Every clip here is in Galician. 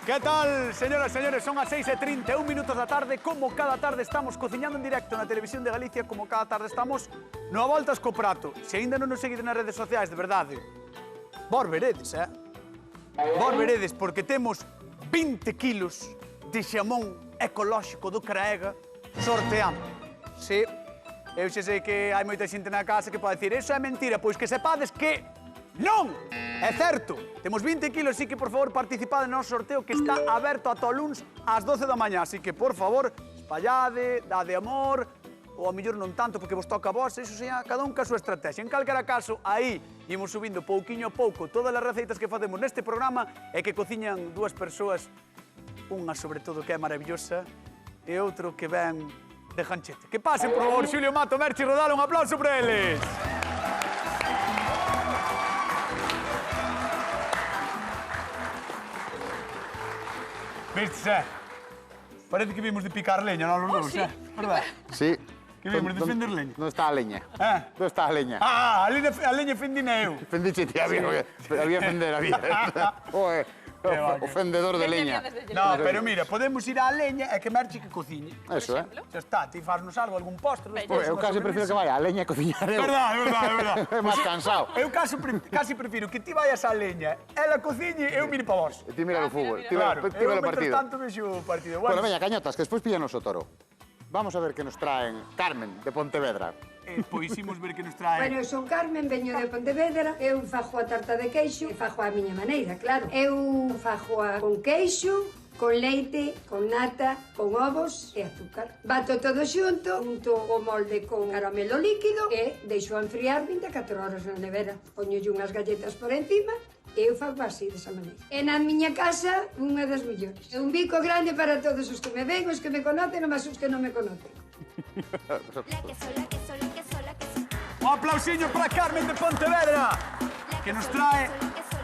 Que tal, señoras e señores? Son as 6:31 minutos da tarde. Como cada tarde estamos cociñando en directo na Televisión de Galicia, como cada tarde estamos no A Voltas co Prato. Se ainda non nos seguides nas redes sociais, de verdade, vos veredes, Vos veredes, porque temos 20 kilos de xamón ecolóxico do Craega sorteando. Sí, eu xe sei que hai moita xente na casa que pode dicir eso é mentira, pois que sepades que non! É certo, temos 20 kilos, así que, por favor, participade no noso sorteo que está aberto ata o luns ás 12 da mañá. Así que, por favor, espallade, dade amor, ou a mellor non tanto, porque vos toca a vos, eso sea, cada un ca súa estrategia. En calquera caso, aí imos subindo pouquiño a pouco todas as receitas que facemos neste programa e que cociñan dúas persoas, unha, sobre todo, que é maravillosa, e outro que ven de Janchete. Que pasen, por favor, Xulio Mato, Merchi Rodal, un aplauso para eles. Vistes, parece que vimos de picar leña, non, los dous, verdad? Sí. Que vimos de fender leña. Non está a leña. Non está a leña. Ah, a leña fendina eu. Fendiche ti, había fender, había. O fendedor de leña. No, pero mira, podemos ir á leña e que Merchi que cociñe. Eso, Xa está, ti fasnos algo, algún postre. Eu casi prefiro que vaya a leña a cociñar eu. Verdad. É máis cansado. Eu casi prefiro que ti vayas á leña, ela cociñe e eu mire para vos. E ti mira o fútbol, ti Claro, mira o eu partido. tanto vexo o partido. Bueno, veña, cañotas, que despois pillanos o toro. Vamos a ver que nos traen Carmen, de Pontevedra. Pois imos ver que nos trae. Bueno, eu son Carmen, veño de Pontevedra. Eu fajo a tarta de queixo e fajo a miña maneira, claro. Eu fajo a con queixo, con leite, con nata, con ovos e azúcar. Bato todo xunto, unto o molde con caramelo líquido e deixo a enfriar 24 horas na nevera. Poñolle unhas galletas por encima e eu fago así, desa maneira. E na miña casa, unha das mellores. Un bico grande para todos os que me ven, os que me conocen, ou máis os que non me conocen. Un aplausiño para Carmen de Pontevedra, que nos trae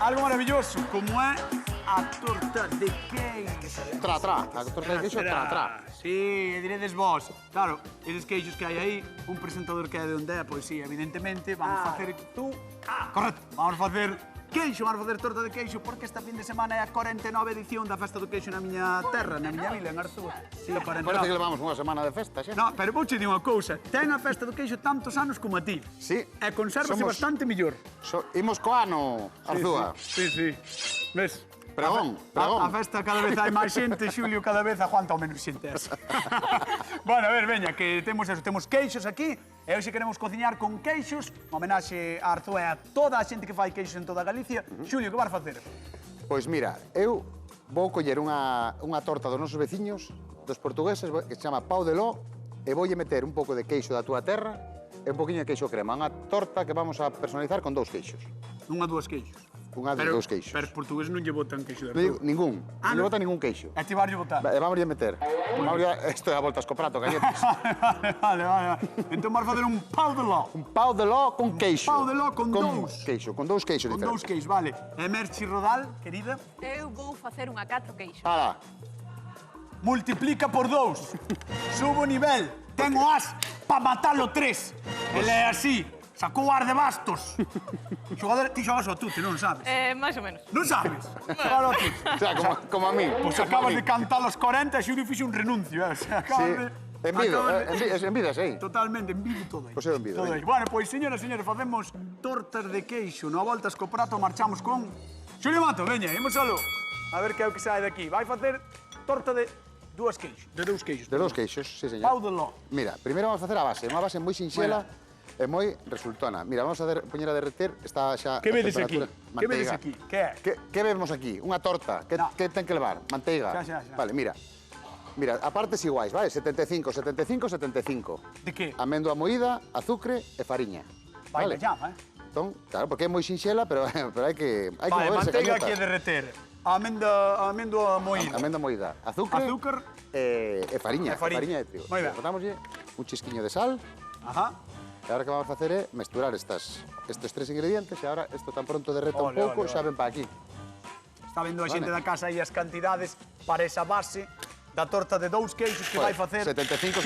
algo maravilloso, como é a torta de queixo. A torta de queixo, tra. Sí, diredes vos. Claro, eses queixos que hai aí, un presentador que é de onde é, pois sí, evidentemente, vamos facer tú. Correcto, vamos facer queixo, vamos facer torta de queixo, porque esta fin de semana é a 49 edición da Festa do Queixo na miña terra, na miña vila, en Arzúa. Sí, Parece que levamos unha semana de festa, xa. No, pero vouche dir unha cousa, ten a Festa do Queixo tantos anos como a ti. Sí. E consérvase bastante mellor. Imos co ano, Arzúa. Sí. Ves? Pregón. A festa cada vez hai máis xente, Xulio, cada vez aguanta o menos xente esa. Bueno, a ver, veña, que temos eso, temos queixos aquí, e hoxe queremos cociñar con queixos, unha homenaxe a Arzúa e a toda a xente que fai queixos en toda Galicia. Xulio, que vas facer? Pois mira, eu vou coller unha torta dos nosos veciños, dos portugueses, que se chama Pau de Ló, e voulle meter un pouco de queixo da túa terra e un poquinho de queixo crema. Unha torta que vamos a personalizar con 2 queixos. Unha, 2 queixos. Unha de 2 queixos. Pero os portugueses non lle botan queixo de Non Arzúa. ningún. Non lle bota ningún queixo. E ti vas lle botar? E vamos a meter. Isto é a voltas co prato, cañetes. Vale. Entón vas facer un Pau de Ló. Un Pau de Ló con queixo. Pau de Ló con 2. Queixo, con 2 queixos Con diferentes. 2 queixos, vale. E Merchi Rodal, querida? Eu vou facer unha 4 queixo. Ala. Multiplica por 2. Subo o nivel. Tengo as pa matalo 3. Ele é así. Sacou ar de bastos. Xogador, ti xogas ao tute, non sabes? Máis ou menos. Non sabes? Xogar ao tute. O sea, como a mí. Pois acabas de cantar aos 40 e Xulio fixe un renuncio, O sea, acabas de... Envidas aí. Totalmente, envido todo aí. Pois eu envido, Todo veña. aí. Bueno, pois, señoras e señores, facemos tortas de queixo. No a voltas co prato, marchamos con... Xulio Mato, veña, imos solo. A ver que é o que sae daqui. Vai facer torta de 2 queixos. De 2 queixos. De 2 queixos, sí, señor. Pau de Ló. Mira, primeiro vamos a facer a base. Unha base moi sinxela e moi resultona. Mira, vamos a poñer a derreter. Está xa... Que vedes aquí? Manteiga. Que vedes aquí? Que é? Que vemos aquí? Unha torta. Que ten que levar? Manteiga. Xa. Vale, mira. Mira, a partes iguais, vale? 75. De que? Amêndoa moída, azucre e fariña. Vai, Vale? llama, Entón, claro, porque é moi sinxela, pero hai que Vale, moverse, manteiga cañotas. aquí a derreter. Amendo moída. Amenda moída, azúcar e fariña. E fariña. Fariña de trigo. Moi ben. Botámoslle un chisquiño de sal. Ajá. E agora que vamos a facer é mesturar estes 3 ingredientes e agora isto tan pronto derreta un pouco, xa ven para aquí. Está vendo a xente da casa aí as cantidades para esa base da torta de 2 queixos que vai facer. 75.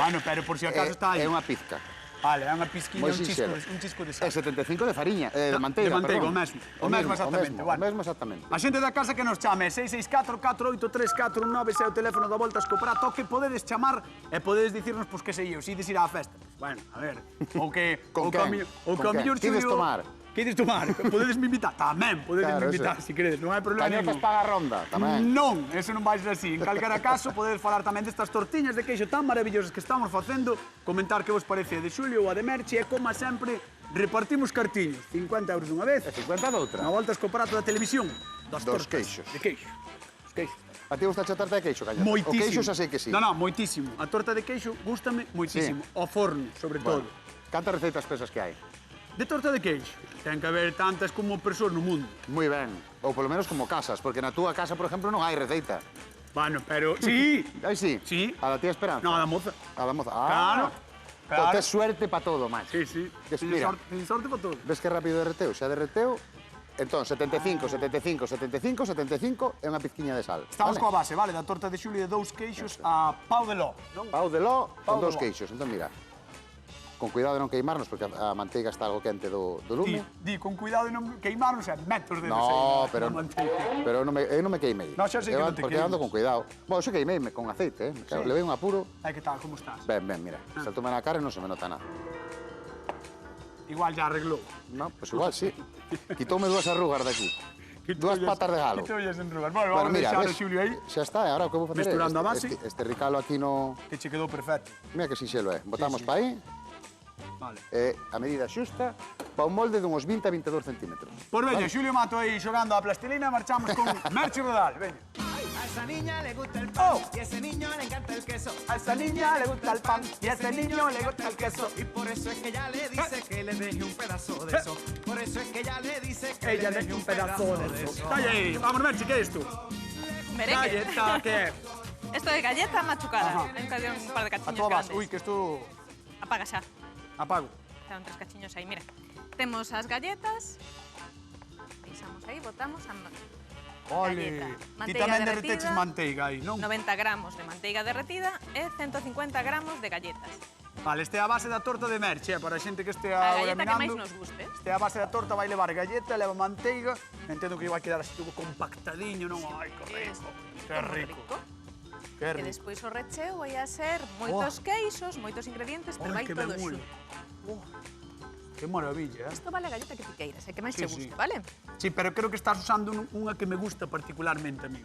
Bueno, pero por si acaso está aí. É unha pizca. Vale, é unha pisquiña, Moi un sinxelo. chisco de E sal. 75 de fariña, de manteiga, De manteiga, perdón. o mesmo. O mesmo exactamente, O vale. mesmo exactamente. A xente da casa que nos chame 664-483-419 se é o teléfono da Voltas co Prato que podedes chamar e podedes dicirnos pois que sei eu, se ides ir á festa. Bueno, a ver, ou que Con ou que a quen? mi- ou que Con a mellor quen? Quides Xulio- tomar? Quides tomar? Podedes me invitar? Tamén, podedes Claro, me invitar, eso. se queredes, non hai problema Cañotas ningún. paga a ronda, tamén. Non, eso non vai ser así. En calquera caso, podedes falar tamén destas tortiñas de queixo tan maravillosas que estamos facendo, comentar que vos parece a de Xulio ou a de Merchi, e como sempre, repartimos cartiños. 50 euros dunha vez, E 50 doutra. na Voltas co Prato da televisión. Das Dos tortas queixos. De queixo. Os queixos. A ti gusta a tarta de queixo, Cañota? Moitísimo. O queixo xa sei que sí. Non, non, moitísimo. A torta de queixo gústame moitísimo. Ao forno, sobre todo. Cantas receitas pensas que hai? De torta de queixo. Ten que haber tantas como persoas no mundo. Moi ben. Ou polo menos como casas, porque na túa casa, por exemplo, non hai receita. Bueno, pero... Sí! Aí sí? Sí. A da tía Esperanza? No, a da moza. A da moza. Claro. Claro. Tes suerte pa todo, máis. Sí, sí. Mira. Teñen sorte para todo. Ves que rápido derreteu? Xa derreteu. Entón, 75, 75, 75, 75 e unha pizquiña de sal. Estamos vale? coa base, vale, da torta de Xulio de 2 queixos a pau de ló, non? Pau de ló Pau con de 2 ló. queixos. Entón, mira, con cuidado de non queimarnos, porque a manteiga está algo quente do lume. Con cuidado de non queimarnos e metros de No, pero, manteiga. pero eu non me queimei. No, xa sei que non te Porque ando queimas. con cuidado. Bueno, xa queimeime con aceite, Sí. Levei un apuro. Ai, que tal, como estás? Ben, mira, saltoume na cara e non se me nota nada. Igual ya arreglou. No, pues igual, sí. Quitoume dúas arrugas daqui. Dúas patas de galo. Quitolles en rugas. Bueno, Bueno, vamos a mira, deixar o ves, Xulio aí, xa está, e agora o que vou facer Mesturando é a base. este ricalo aquí no... que che quedou perfecto. Mira que sinxelo é. Botamos sí. pa aí, Vale. e a medida xusta, pa un molde dunhos 20 a 22 centímetros. Por veña, Xulio Mato aí xogando a plastilina, marchamos con Merchi Rodal, veña. A esa niña le gusta el pan Oh. y a ese niño le encanta el queso. A esa niña le gusta el pan y a ese niño le gusta el queso. Y por eso es que ella le dice que le deje un pedazo de eso. Por eso es que ella le dice que Ella le deje un pedazo de eso. Dale aí, vamos Merchi, que é isto? Merengue. Galleta, que é? Esto é galleta machucada. Ajá. Un par de A cachiños tua base. grandes. Ui, que isto... Apaga xa. Apago. Quedan 3 cachiños aí, mira. Temos as galletas. Deixamos aí, botamos a Ole. galleta. Ti Manteiga tamén derretida, derreteches manteiga aí, non? 90 gramos de manteiga derretida e 150 gramos de galletas. Vale, este é a base da torta de Merche, para a xente que estea A agora galleta que máis mirando. nos guste. Este é a base da torta, vai levar galleta, leva manteiga. Entendo que vai quedar así todo compactadiño, non? Ai, que rico. Que rico. Que E rico. despois o recheo vai a ser moitos queixos, moitos ingredientes, pero Ai, vai que todo ben huele. xunto. Que maravilla, eh? Isto vale a galleta que ti queiras, e que máis Sí, te sí. guste, vale? Sí, pero creo que estás usando unha que me gusta particularmente a mí.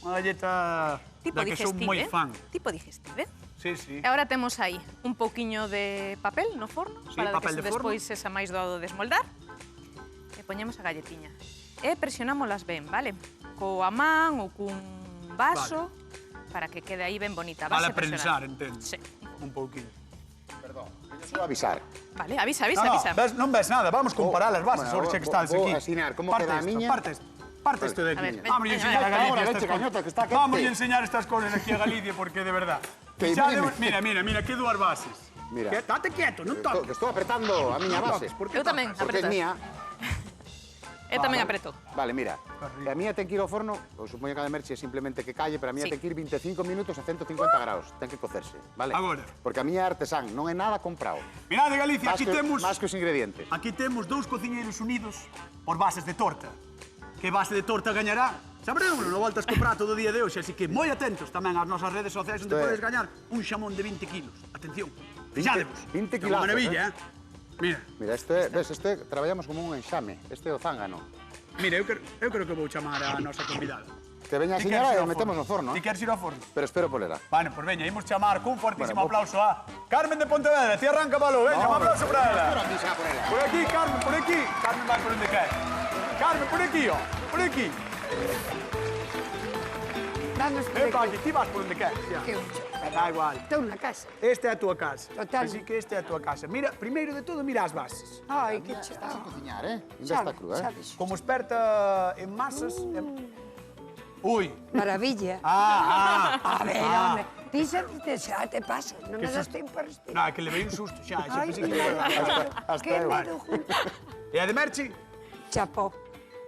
Unha galleta Tipo da que son moi digestive. fan. Tipo digestive. Sí, sí. E agora temos aí un pouquiño de papel no forno, Sí, para papel que de forno. despois sexa máis doado de esmoldar. E poñemos a galletiña. E presionámolas ben, vale? Coa man ou cun vaso, para que quede aí ben bonita. Vale Base a prensar, presionar. entendo. Sí. Un pouquinho. Perdón, só avisar. Vale, avisa, avisa, No, avisa. non ves nada, vamos comparar as bases, Bueno, ahora xa que estás vou aquí. asinar como Parte queda a esto, miña. Parte esto de aquí. A ver, ven, Vamos a ven, enseñar a ven, Galicia ahora, estas leche, cosas. cañota, que está quente. Vamos a enseñar estas cosas aquí a Galicia, porque de verdad. Que Xa mire, mira, que dúas bases. Mira. Date quieto, non Que toques. estou apretando a miña Non base. toques, por que Eu tamén, tocas? Porque é apretas. mía. Eu tamén apreto. Vale, mira. rico. A mía ten que ir ao forno, o supoño que a de Merche é simplemente que calle, pero a mía Sí. ten que ir 25 minutos a 150 graus. Ten que cocerse, vale? Agora. Porque a mía é artesán, non é nada comprado. Mirade, Galicia, aquí temos... Más que os ingredientes. Aquí temos dous cociñeiros unidos por bases de torta. Que base de torta gañará? Sabremos, non voltas co prato do día de hoxe, así que moi atentos tamén ás nosas redes sociais onde Isto é- podes gañar un xamón de 20 kilos. Atención, 20 fixadevos. 20 É unha kilazos, maravilla, eh? Mira, Mira, este é, ves, este traballamos como un enxame. Este é o zángano. mira, eu creo que vou chamar a nosa convidada. Que veña a Ti señora queres ir e ao o metemos no forno, Ti queres ir ao forno? Pero espero polera. Bueno, pues veña, imos chamar cun fortísimo Bueno, aplauso a Carmen de Pontevedra. Ti arranca, Palo, veña, un aplauso para ela. Aquí xa por ela. Por aquí, Carmen, por aquí. Carmen vai por onde quer. Carmen, por aquí, ó. Por aquí. Vamos por Ven pa aquí. aquí, ti vas por onde quer. Que mucho. Da igual. Estou na casa. Esta é a tua casa. Total. Así que esta é a tua casa. Mira, primeiro de todo, mira as bases. Ai, que Estás a chao. cociñar, Ainda está crua, Sabes? Como experta en masas... Ui. Maravilla. Ah. A ver, home. Ti xa te pasas, non me das susto. tempo a respirar. No, é que levei un susto xa. Xa Ai, pensei que que iba a... Hasta que eu. medo junto. E a de Merchi? Chapó.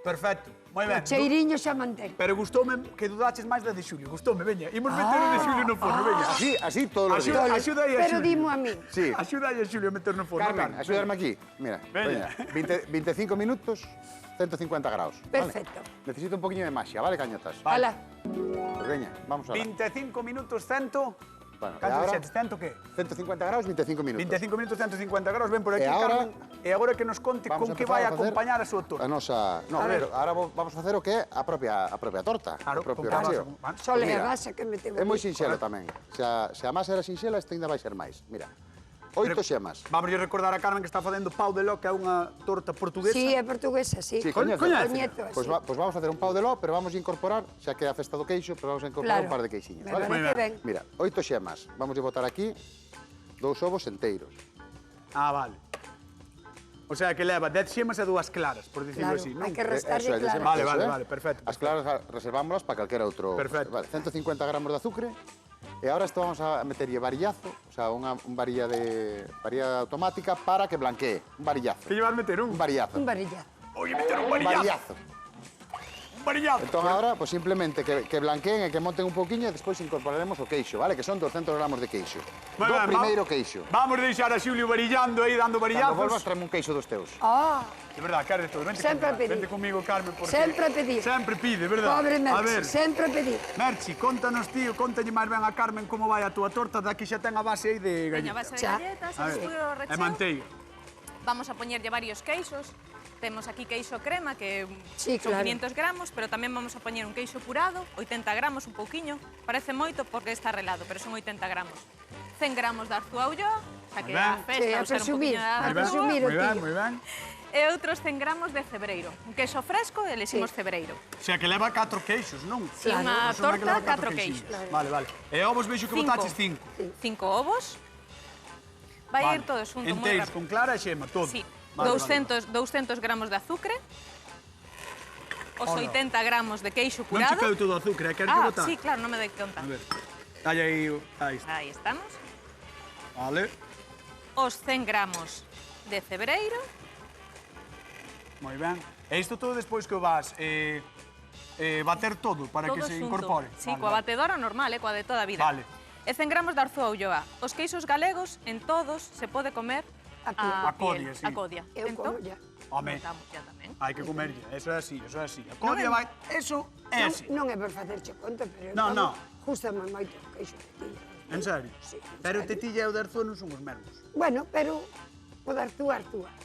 Perfecto. Moi ben. O cheiriño xa mantén. Pero gustoume que dudaches máis da de Xulio. Gustoume, veña. Imos meter o de Xulio no forno, veña. Así todos os días. Axuda aí a Pero Xulio. dimo a mí. Sí. Axuda aí a Xulio a meter no forno. Carmen, axudarme aquí. Mira, Veña. veña. 25 minutos, 150 graus. Perfecto. Vale. Necesito un poquinho de maxia, vale, cañotas? Ala. Pues veña, vamos ahora. 25 minutos, 100. Bueno, e Canto ahora, dixetes? 100 que? 150 graus, 25 minutos. 25 minutos, 150 graus. Ven por aquí, E agora- Carmen. E agora que nos conte Vamos con a que empezar vai a facer acompañar a súa torta. A nosa... No, A ver. pero ahora vamos a facer o que é a propia torta. Claro, o propio con racheo. Sole a Mira, gasa que meteu. É moi sinxelo tamén. Se a masa era sinxela, esta ainda vai ser máis. Mira, 8 xemas. Vamos a recordar a Carmen que está facendo pau de ló, que é unha torta portuguesa. Sí, é portuguesa, sí. Sí, coñece. Coñezo, Pois sí. vamos a facer un pau de ló, pero vamos a incorporar, xa que é a festa do queixo, pero vamos a incorporar Claro. un par de queixiños, Me vale? parece ben. Mira, 8 xemas. Vamos a botar aquí 2 ovos enteiros. Ah, vale. O sea, que leva 10 xemas e 2 claras, por dicirlo Claro, así, non? hai que Eso restarlle é, claro. Vale, eso vale, é. vale, perfecto. As claras reservámoslas para calquera outro... Perfecto. Vale, 150 gramos de azúcar. E agora isto vamos a meterlle varillazo, o sea, unha varilla automática para que blanquee. Un varillazo. Que llevar meter Un varillazo. Un varillazo. Oye, meter un Un varillazo. varillazo. Un varillazo. Entón agora, pues simplemente que blanqueen e que monten un poquinho e despois incorporaremos o queixo, vale? Que son 200 gramos de queixo. Moi Do ben, primeiro queixo. Vamos deixar a Xulio varillando aí, dando Cando varillazos. volvas, traeme un queixo dos teus. Ah, De verdad, queres todo. Vente Sempre conmigo, a pedir. Vente comigo, Carmen, porque... Sempre a pedir. Sempre pide, verdad? pobre A Merchi, ver, sempre a pedir. Merchi, contanos, tío, contalle máis ben a Carmen como vai a túa torta, daqui xa ten a base aí de Veña, galleta. base de Xa. galletas, A e ver, despois o e recheo. manteiga. Vamos a poñerlle varios queixos. Temos aquí queixo crema, que Sí, son claro. 500 gramos, pero tamén vamos a poñer un queixo curado, 80 gramos, un pouquiño. Parece moito porque está relado, pero son 80 gramos. 100 gramos de arzúa ulloa, xa que Moi ben. a festa, Sí, a ao ser un presumir, poquinho de a Moi ben, arzúa. presumir. moi ben, tío. moi ben. E outros 100 gramos de cebreiro. Un queixo fresco, eleximos Sí. cebreiro. O sea, que leva 4 queixos, non? Sí, Claro. unha Son unha que torta, leva 4 queixinhos. queixos. Vale, vale. E ovos veixo que botaches 5. 5 ovos. Vai ir todo xunto, moi Enteiros, rápido. con clara e xema, todo. Sí, Vale, 200 gramos de azúcar, os Hola. 80 gramos de queixo Non che curado. caeu todo o azúcar, queres que Ah, botar? sí, claro, non me doi conta. A ver. Dalle aí, aí está. Aí estamos. Vale. Os 100 gramos de cebreiro. Moi ben. E isto todo despois que o vas bater todo para todo que se xunto. incorpore. Sí, Vale, coa vale. batedora normal, coa de toda a vida. Vale. E 100 gramos de arzúa ulloa. Os queixos galegos, en todos, se pode comer A a codia, piel, sí. a codia. Eu como ya. Home, botamos ya tamén. hai que comerlle. Eso é así, eso é así. A Non codia é- vai... Eso é así. Non é por facerche conta, pero eu No, no. Gústame moito o queixo de tilla. En serio? Sí, en Pero serio. tetilla e o de arzúa non son os mesmos. Bueno, pero o de arzúa.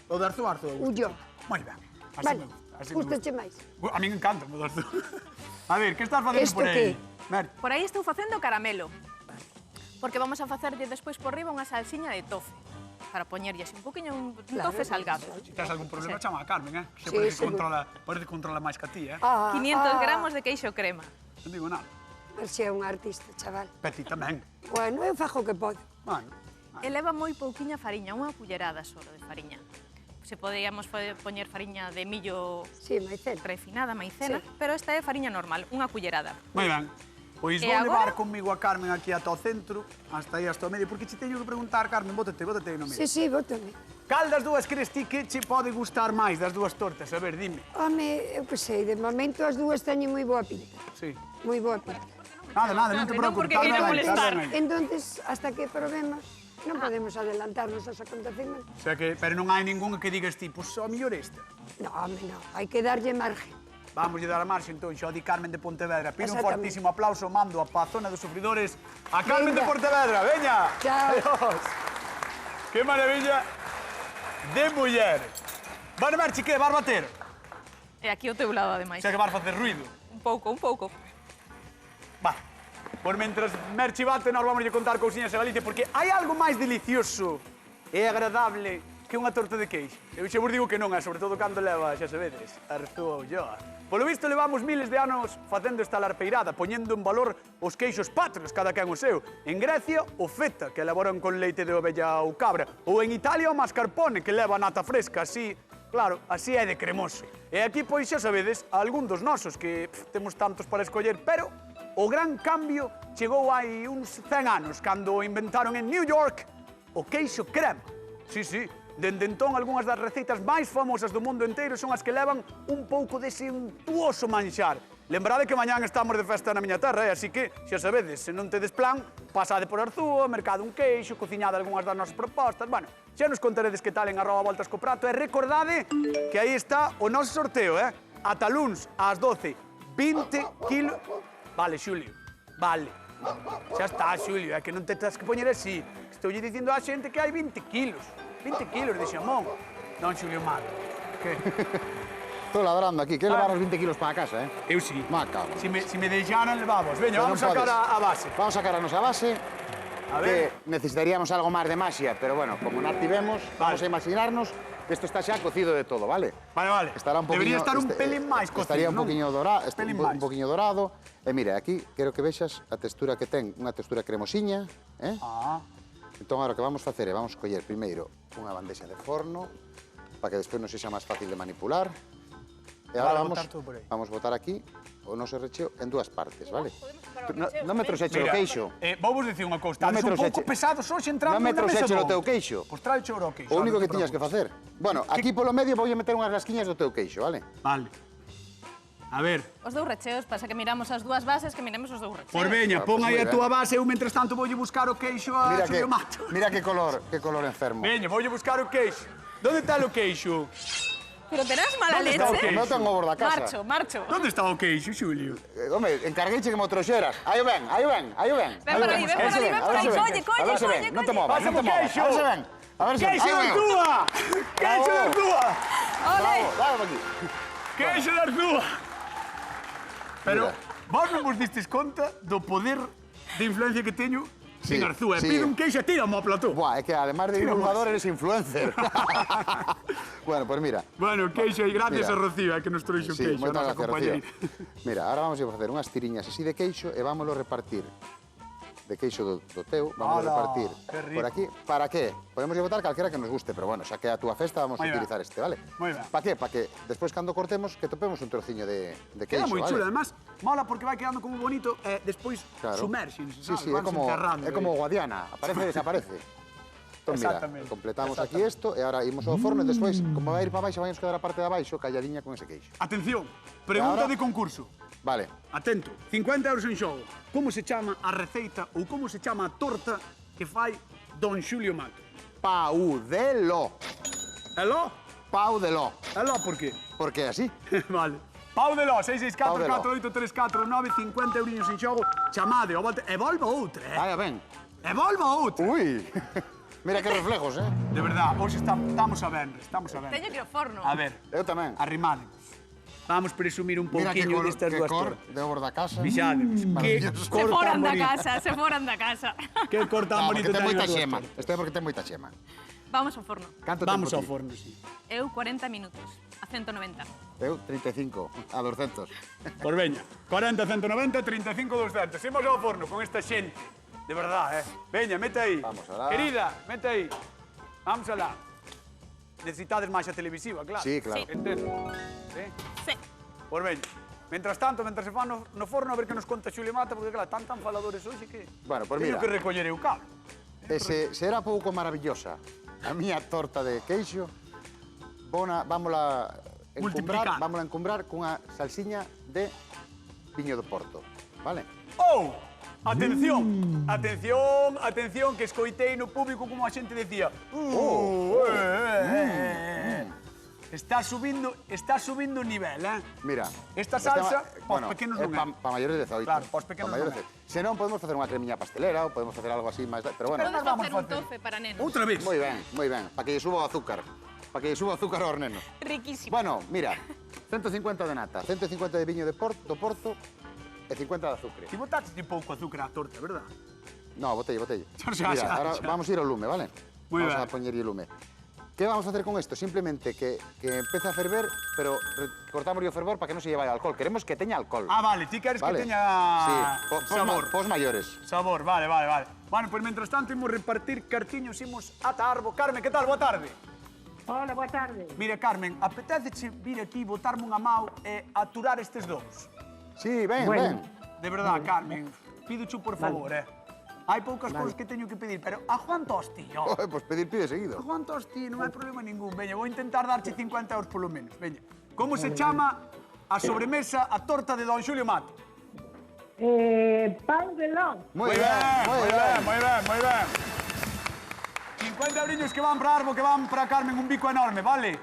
O de arzúa, arzúa. Ulloa. Moi ben. Así Vale, me gusta. Así me gusta. gustache máis. A mí me encanta o de arzúa. A ver, que estás facendo Esto por aí? que? Mer, Por aí estou facendo caramelo. Porque vamos a facerlle despois por riba unha salsiña de tofe. Para poñerlle así un poquinho un Claro, tofe salgado. se tens algún problema, chama a Carmen, eh? Que Sí, parece que seguro. parece que controla máis que a ti, eh? 500 gramos de queixo crema. Non digo nada. Ver se é un artista, chaval. Peti tamén. Bueno, eu fajo o que podo. Bueno, E leva moi pouquiña fariña, unha cullerada solo de fariña. Se podíamos poñer fariña de millo Sí, maicena. refinada, maicena, Sí. pero esta é fariña normal, unha cullerada. moi ben. Pois E vou levar agora? comigo a Carmen aquí ata o centro, hasta aí, hasta o medio, porque che teño que preguntar, Carmen, bótate aí no medio. Sí, bótame. Cal das dúas crees ti que che pode gustar máis das dúas tortas? A ver, dime. Home, eu que sei, de momento as dúas teñen moi boa pinta. Sí. Moi boa pinta. Nada, non te Non, preocupes. porque queira molestar. Entonces, hasta que probemos, non podemos adelantarnos aos acontecementos. O sea que, pero non hai ningunha que digas ti, pois ao mellor esta. No, home, no, hai que darlle margen. Vamos dar a marxa, entón, xa o di Carmen de Pontevedra. Pido un Exactamente. fortísimo aplauso, mando a pa zona dos sufridores a Carmen de Venga. Pontevedra. Veña. Chao. Adiós. Que maravilla de muller. Van a Merchi, que? Vas bater? E aquí ao teu lado, ademais. Xa que vas facer ruido. Un pouco, un pouco. Va. Por mentras Merchi bate, nós vamos a contar cousiñas de Galicia, porque hai algo máis delicioso e agradable que unha torta de queixo. Eu xa vos digo que non é, sobre todo cando leva, xa sabedes, arzúa ulloa. Polo visto, levamos miles de anos facendo esta larpeirada, poñendo en valor os queixos patrios, cada quen o seu. En Grecia, o feta, que elaboran con leite de ovella ou cabra. Ou en Italia, o mascarpone, que leva nata fresca, así, claro, así é de cremoso. E aquí, pois, xa sabedes, algún dos nosos, que temos tantos para escoller, pero o gran cambio chegou hai uns 100 anos, cando inventaron en New York o queixo crema. Sí, sí, Dende entón, algunhas das receitas máis famosas do mundo inteiro son as que levan un pouco dese untuoso manxar. Lembrade que mañán estamos de festa na miña terra, así que, xa sabedes, se non tedes plan, pasade por Arzúa, mercado un queixo, cociñade algunhas das nosas propostas, bueno, xa nos contaredes que tal en @voltascoprato, e recordade que aí está o noso sorteo, ata luns ás 12, 20 kilos... Vale, Xulio, vale. Xa está, Xulio, é que non te tens que poñer así. Estoulle dicindo á xente que hai 20 kilos. 20 kilos de xamón. Non, Xulio, mal. Que? Estou ladrando aquí, que levar os 20 kilos para casa, Eu sí. Maca. Si me deixaran, levamos. Veña, Pero vamos non a sacar podes. a base. Vamos a sacar a nosa base, A que ver. necesitaríamos algo máis de maxia, pero bueno, como non tivemos, vamos a imaginarnos que isto está xa cocido de todo, vale? Vale, vale. Estará un poquinho, Debería estar un pelín máis cocido, estaría un non? poquinho dorado, Pelín un máis. poquinho dorado. E mira, aquí quero que vexas a textura que ten, unha textura cremosiña, Ah, Entón, agora o que vamos facer é vamos coller primeiro unha bandexa de forno para que despois nos sexa máis fácil de manipular. E agora Vale, vamos, botar todo por aí. vamos botar aquí o noso recheo en dúas partes, vale? Non me trouxeche o mira, queixo. vou vos dicir unha cousa. Non me Estades un pouco trouxeche- pesados hoxe entrando Non me na mesa trouxeche o do- teu queixo. Pois trae o queixo. O único non que te tiñas que preocupes. facer. Bueno, aquí polo medio voulle meter unhas rasquiñas do teu queixo, vale? Vale. A ver, Os dous recheos, pasa que miramos as dúas bases, que miremos os dous recheos. por veña, Ah, pon pois aí moi a ben. túa base, eu mentres tanto voulle buscar o queixo a Xulio Mato. mira que color enfermo. Veña, voulle buscar o queixo. Donde está o queixo? Pero terás mala ¿Dónde leche. está o O queixo? meu ten o da casa. Marcho. Donde está o queixo, Xulio? Home, encargueiche que me o trouxeras. Aí ven. Ven por aí, ven por aí, ven por aí. Colle, A ver se ven, non te movas, non te Pásame o movas. queixo. A ver se ven. A ver se ven. Queixo de Aí ven. Arzúa! Queixo de Arzúa! Ole. Bravo, dame aquí. Queixo de Arzúa! Pero Mira. vos non vos distes conta do poder de influencia que teño Sí, en Arzúa. sí. Pide un queixo e tíramo ao plató. Buah, é que además de divulgador eres influencer. Bueno, pues mira. Bueno, queixo e gracias Mira. a Rocío, que nos trouxo Sí, queixo, a moitas nosa gracias, Rocío. compañeira. Mira, ahora vamos a facer unhas tiriñas así de queixo e vámoslo repartir de queixo do teu, vamos Ala, a repartir que rico. por aquí. Para qué? Podemos botar calquera que nos guste, pero bueno, xa que é a túa festa vamos Moi a ben. utilizar este, vale? Moi ben. Para qué? Para que despois cando cortemos que topemos un trociño de Queda queixo, moi vale? chulo, además, mola porque vai quedando como bonito e despois Claro. sumerxense, Sí, sabes? sí, é Vanse enterrando, como Guadiana, aparece e desaparece. Entón, mira, Exactamente, completamos aquí isto e ahora imos ao forno e despois, como vai ir para baixo, vai nos quedar a parte de abaixo calladiña con ese queixo. Atención, pregunta Ahora- de concurso. Vale, Atento, 50 euros en xogo. Como se chama a receita ou como se chama a torta que fai Don Xulio Mato? Paudelo. Eló? Paudelo. Eló, por qué? Porque é así. Vale. Pau de Ló, 664 Pau de Ló. 4834 9, 50 eurinhos en xogo. Chamade, ao volta. E volva outra, Vaya, ben. E volva outra. Ui. Mira que reflejos, De verdad, hoxe estamos a venres, estamos a venres. Teño que ir ao forno. A ver, Eu tamén. arrimade. Vamos presumir un Mira que pouquiño cor, destas que dúas cor tortas. de obra da casa. Fixade, que Maravilloso. Se cor tan foran da bonito. casa, se foran da casa. Que cor tan No, bonito porque ten moita as dúas xema. tortas. Isto é porque ten moita xema. Vamos ao forno. Canto Vamos tempo ao ti? forno, sí. Eu 40 minutos, a 190. Eu 35 a 200. Por veña, 40, 190, 35, 200. Imos ao forno con esta xente. De verdad, Veña, mete aí. Vamos alá. Querida, mete aí. Vamos alá. Necesitades máis a televisiva, claro. Sí, claro. Sí. Entendo. Sí? Sí. Por veña. Mientras tanto, mientras se fan no forno, a ver que nos conta Xulio Mata, porque, claro, tan faladores hoxe que... Bueno, pues teño mira. que recoller eu cable. E será pouco maravillosa a miña torta de queixo, vámola Multiplicar. encumbrar cunha salsiña de viño do Porto, vale? Oh! Atención, atención, atención, que escoitei no público como a xente decía Está subindo o nivel, Mira, Esta este salsa, ma- pos pequenos non é. Para maiores de 18. Claro, pos pequenos Pa maiores non é. de 18. Se non, podemos facer unha cremiña pastelera ou podemos facer algo así máis... Pero bueno, Podes vamos facer un facer. tofe para nenos. Outra vez. moi ben, para que lle suba o azúcar. Para que lle suba o azúcar aos nenos. Riquísimo. Bueno, mira, 150 de nata, 150 de viño do Porto e 50 de azúcar. Ti botaste pouco azúcar á torta, verdad? No, botelle. Xa, Mira, xa, ahora xa. vamos a ir ao lume, vale? Muy vamos ben. a poñer o lume. Que vamos a hacer con esto? Simplemente que empece a ferver, pero cortamos o fervor para que non se lleve alcohol. Queremos que teña alcohol. Ah, vale, ti queres vale. que teña Sí, sabor. Pos maiores. Sabor, vale. Bueno, pues mientras tanto imos repartir cartiños, imos ata Arbo. Carmen, que tal? Boa tarde. Hola, boa tarde. Mira, Carmen, apetéceche vir aquí, botarme unha mau e aturar estes dous? Sí, ven, Bueno. ven. De verdad, Carmen, pídocho por favor, Hai poucas cousas que teño que pedir, pero a Juan Tosti, Joder, pois pedir pide A seguido. Juan Tosti non hai problema ningún. Veña, vou intentar darche 50 euros polo menos. Veña. Como se chama a sobremesa, a torta de Don Xulio Mato? Pau de Ló. Moi ben, moi ben. moi ben, moi ben. 50 euriños que van para Arbo, que van para Carmen, un bico enorme, vale?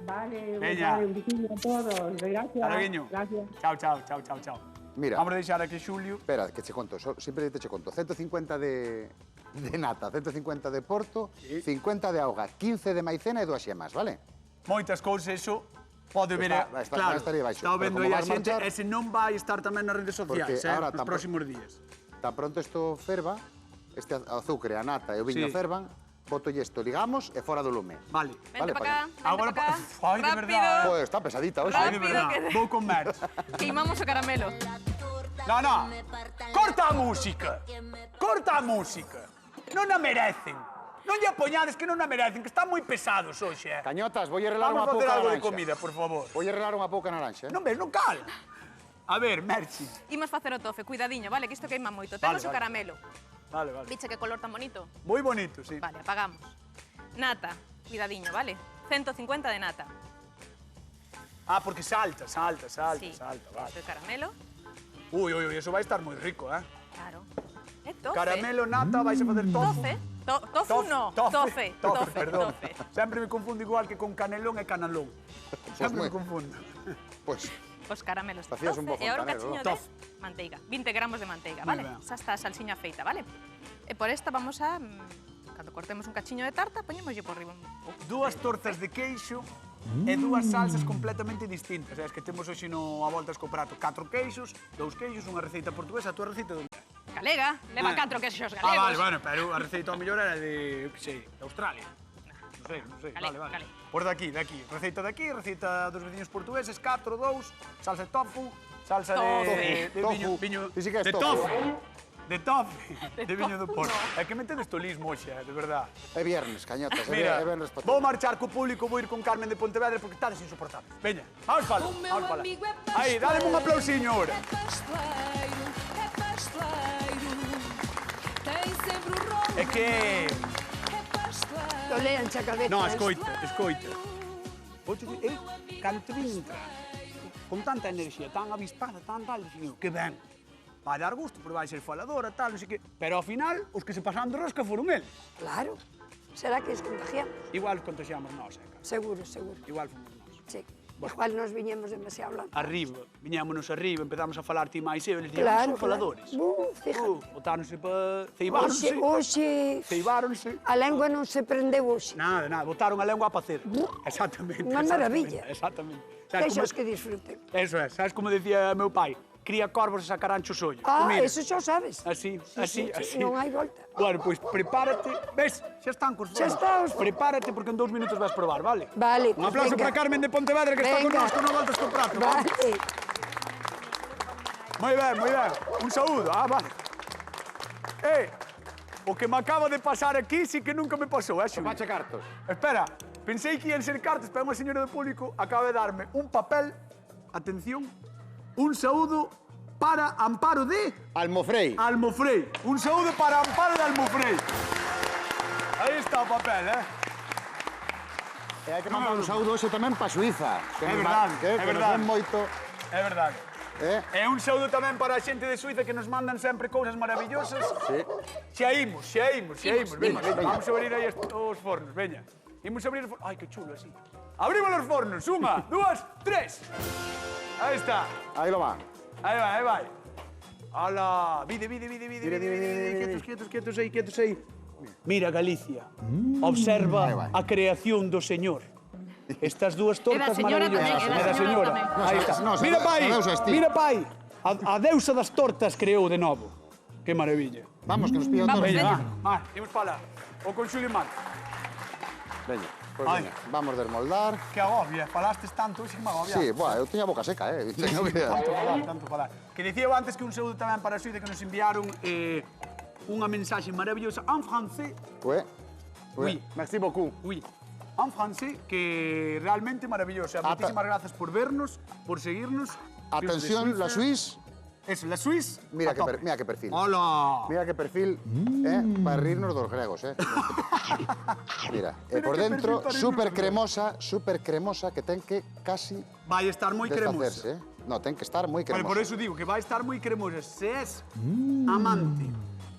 Vale, Veña. vale, un biquillo a todos. Gracias. Hasta luego. Gracias. Chao, chao, chao, chao, chao. Mira. Vamos a deixar aquí Xulio. Espera, que che conto, sempre te che conto. 150 de nata, 150 de porto, 50 de auga, 15 de maicena e 2 xemas, vale? Moitas cousas, eso pode ver... Está estaría baixo. Está Pero vendo como aí a vas xente, marchar- e se non vai estar tamén nas redes sociais, Porque ahora nos tampouco- próximos días. Tan pronto isto ferva, este azúcar, a nata e o viño Sí. fervan, botolle isto, ligamos e fora do lume. Vale. Vente Vale, para acá, Agora vente para acá. Ai, de verdade. Joder, está pesadita hoxe. Ai, de Rápido, verdade. que- Vou con merch. Queimamos o caramelo. No, no. Corta a música. Corta a música. Non a merecen. Non lle apoñades que non a merecen, que están moi pesados hoxe, Cañotas, vou regalar Vamos unha a facer pouca algo de naranxa. comida, por favor. Vou regalar unha pouca naranxa. Non ves, non cal. A ver, Merchi. Imos facer o tofe, cuidadiño, vale? Que isto queima moito. Vale, Temos o vale. caramelo. Vale, vale. Viche que color tan bonito? Moi bonito, sí. Vale, apagamos. Nata, cuidadiño, vale? 150 de nata. Ah, porque salta, salta, salta, Sí. salta, vale. Isto é caramelo. Ui, ui, ui, eso vai estar moi rico, eh? Claro. É tofe. Caramelo, nata, vais a facer tofu. Tofe. Tofu no. Tofe. Tofe. Perdón. Tofe. Sempre me confundo igual que con canelón e canalón. Sempre me moi- confundo. Pois, Os caramelos de Facías un tofe bo e agora un fontanero, cachiño ¿no? de manteiga. 20 gramos de manteiga, Moi vale? ben. Xa está a salsiña feita, vale? E por esta vamos a... Cando cortemos un cachiño de tarta, poñémoslle por riba un pouco. Dúas tortas de queixo e dúas salsas completamente distintas. É que temos hoxe no a voltas co prato 4 queixos, 2 queixos, unha receita portuguesa, a túa receita de onde é? Galega, leva 4 queixos galegos. Ah, vale, bueno, pero a receita ao mellor era de, eu que sei, de Australia. Non sei, Galega, vale, vale. galega. Por daqui, Receita de aquí, receita dos veciños portugueses, 4, 2, salsa de tofu, salsa de Tofu. viño, viño Ti sí que és de tofu. De tofe, de viño do Porto. É que metedes tolismo hoxe, de verdade. é viernes, cañotas, Mira, é viernes para vou marchar co público, vou ir con Carmen de Pontevedra porque estades insoportables. Veña, vamos fala, vamos fala. Aí, dale un aplausiño ahora. É que... Tolean xa cabeza. No, escoita, escoita. Oxe, cando te vin entrar, con tanta enerxía, tan avispada, tan tal, dixen eu, que ben. Vai dar gusto, porque vai ser faladora, tal, non sei que. Pero ao final, os que se pasaron de rosca foron eles. Claro. Será que es contagiamos? Igual contagiamos nós, Carmen. Seguro, seguro. Igual fomos nós. Sí. Igual nos viñemos demasiado blanco. Arriba, viñámonos arriba, empezamos a falar ti máis eu, eles dixen, Claro, son faladores. Fíjate. Botáronse para... Ceibáronse. Hoxe, Ceibáronse. a lengua non se prendeu hoxe. Nada, nada, botaron a lengua a facer. Exactamente. Unha exactamente, maravilla. Exactamente. Deixas que disfruten. Eso é, sabes como decía meu pai? Cría corvos e sacarán chos ollos. Ah, Mira, eso xa o sabes. Así, Sí, así, sí, así. Non hai volta. Bueno, pois prepárate. Ves, xa están cos Xa fornos. está os- Prepárate porque en 2 minutos vas probar, vale? Vale, Un aplauso venga. para Carmen de Pontevedra que está con Venga. nós, con voltas con prato. Vamos. Vale. Moi ben, moi ben. Un saúdo. Ah, vale. O que me acaba de pasar aquí sí que nunca me pasou, Xulio? Pache cartos. Espera, pensei que ian ser cartas, pero unha señora do público acaba de darme un papel, atención, un saúdo para Amparo de Almofrei. Almofrei. Un saúdo para Amparo de Almofrei. Aí está o papel, E hai que mandar un saúdo hoxe tamén para Suiza. É verdade, é que verdade. nos ven moito. É verdade. Eh? E un saúdo tamén para a xente de Suiza que nos mandan sempre cousas maravillosas. Sí. Xa imos. Veña, veña. vamos a abrir aí os fornos, veña. Imos a abrir os fornos. Ai, que chulo así. Abrimos os fornos. Unha, dúas, tres. Aí está. Aí lo va. Aí vai. Ala, vide. Quietos aí. Mira, Galicia. Observa Aí vai. a creación do Señor. Estas dúas tortas señora maravillosas. tamén, é da da señora señora. tamén. Aí está. No, Mira, pai. a deusa es ti. Mira, pai. A deusa das tortas creou de novo. Que maravilla. Vamos, que nos pilla Vamos, todo. Veña, veña. va. Imos para lá. O con Xulio Mato. Veña, pues Ai. veña. Vamos a desmoldar. Que agobia. Falastes tanto, hoxe que me agobia. Sí, buah, eu teña a boca seca, Teño que... Tanto falar. Que dicía eu antes que un saúdo tamén para a Suiza que nos enviaron unha mensaxe maravillosa en francés. Ué. Oui. Merci beaucoup. Oui. En francés, que realmente maravillosa. Moitísimas grazas por vernos, por seguirnos. Atención, la Suisse. Eso, la Suisse. Mira a que, tope. mira que perfil. Hola. Mira que perfil, para rirnos dos gregos, Mira, por que dentro, perfil para rirnos super cremosa, que ten que casi Vai estar moi cremosa. desfacerse, No, ten que estar moi Vale, cremosa. por eso digo que vai estar moi cremosa. Se és amante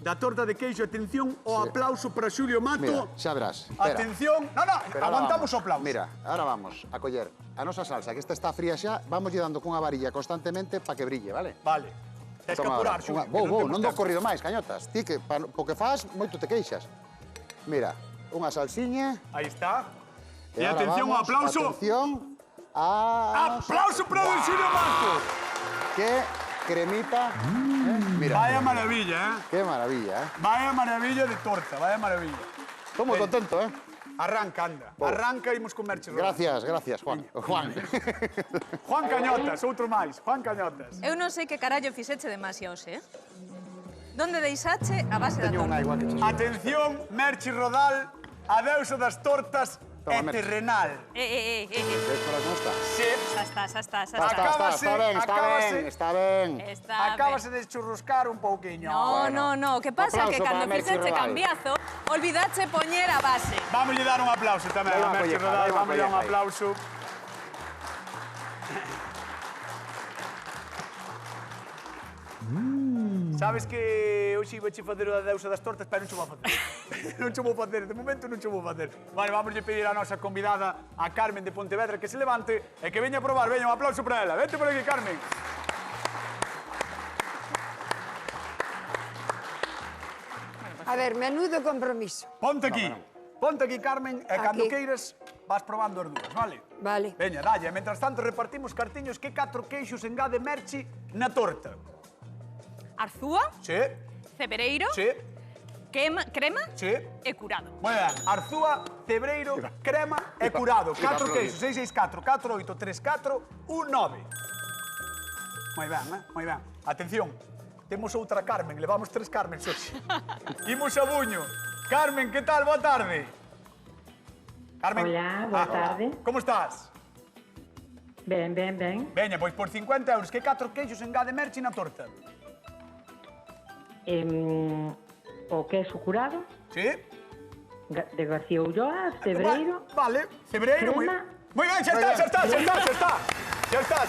da torta de queixo, atención, o aplauso para Xulio Mira, Mato. xa verás. Espera. Atención. No, Pero ahora aguantamos vamos. o aplauso. Mira, ahora vamos a coller a nosa salsa, que esta está fría xa, vamos lle dando cunha varilla constantemente para que brille, vale? Vale. Tens que Toma apurar, ahora, Xulio. Vou, non dou corrido máis, cañotas. Ti que, porque faz, moito te queixas. Mira, unha salsiña. Aí está. E ahora atención, o vamos, aplauso. Atención. A... Aplauso para don Xulio Mato. Que cremita. Mira. Vaya maravilla, Qué maravilla, Vaya maravilla de torta, vaya maravilla. Estou moi contento, Arranca, anda. Arranca e imos comerche. Gracias, Juan. Juan. Juan Cañotas, outro máis. Juan Cañotas. Eu non sei que carallo fixeche de máis hoxe, Donde deixache a base da Teño unha torta? igual que che. Atención, Merchi Rodal, a deusa das tortas Toma, é Merchi. terrenal. Ves para como está? Sí. Está ben. Acábase de churruscar un pouquiño. No, que pasa Aplauso que cando para Merchi fixeche Rodal. cambiazo, olvidache poñer a base. Vamos a dar un aplauso tamén Dai a unha Merchi colleja, Rodal. dai unha Vamos a dar un colleja aí. aplauso. Sabes que hoxe iba a facer a deusa das tortas, pero non che vou facer. Non che vou facer, de momento non che vou facer. Vale, vamos a pedir a nosa convidada, a Carmen de Pontevedra, que se levante e que veña a probar. Veña, un aplauso para ela. Vente por aquí, Carmen. A ver, menudo compromiso. Ponte aquí, Carmen, e cando Aquí. queiras vas probando as dúas, vale? Vale. Veña, dalle. E, Mentras tanto, repartimos cartiños que 4 queixos engade Merchi na torta. Arzúa, Sí, cebereiro, sí, crema sí. e curado. Moi ben. Arzúa, cebreiro, crema e curado. 4 queixos, 664, 48, 34, 19. Moi ben, moi ben. Atención, temos outra Carmen, levamos 3 Carmen hoxe. Imos a Buño. Carmen, que tal? Boa tarde. Carmen. Hola, boa tarde. Como estás? Ben. Veña, pois por 50 euros, que 4 queixos engade Merchi na torta? O queso curado, Sí? de García Ulloa, cebreiro, Vale, cebreiro. crema. Moi ben, xa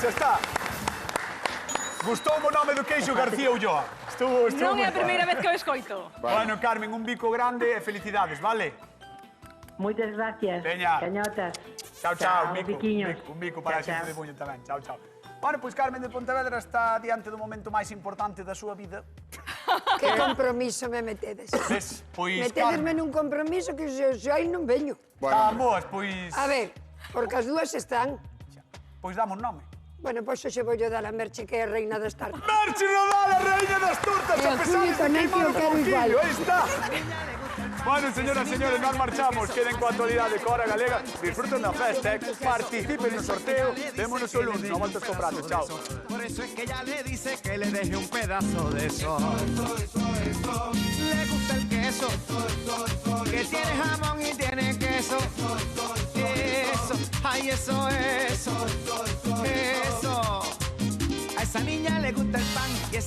está. Gustoume o nome do queixo García Ulloa. Estuvo Non é moi a primeira ben. vez que o escoito. Bueno, Carmen, un bico grande e felicidades, vale? Moitas gracias. Veña. Cañotas. Chao, Mico. Biquiños. Un bico para a Chao, xente de Buño tamén. Chao. Bueno, pois Carmen de Pontevedra está diante do momento máis importante da súa vida. Que compromiso me metedes. Ves? Pois, Metedesme Carmen, nun compromiso que xa aí non veño. están boas, pois... A ver, porque as dúas están. Pois damos nome. Bueno, pois hoxe vou dar a Merche, que é a reina das tardes. Merchi Rodal, a reina das tortas, E a a pesar Julio de tamén, queimar que un eu quero igual. pouquillo, aí está. Bueno, señoras e señores, nós marchamos. Queden coa actualidade Cora Galega. Disfruten da festa, participen no sorteo. Vémonos o lunes, no voltas co prato. Chao. Por eso es que ella le dice que le deje un pedazo de eso. Le gusta el queso, que tiene jamón y tiene queso. Eso, ay, eso. A esa niña le gusta el pan y es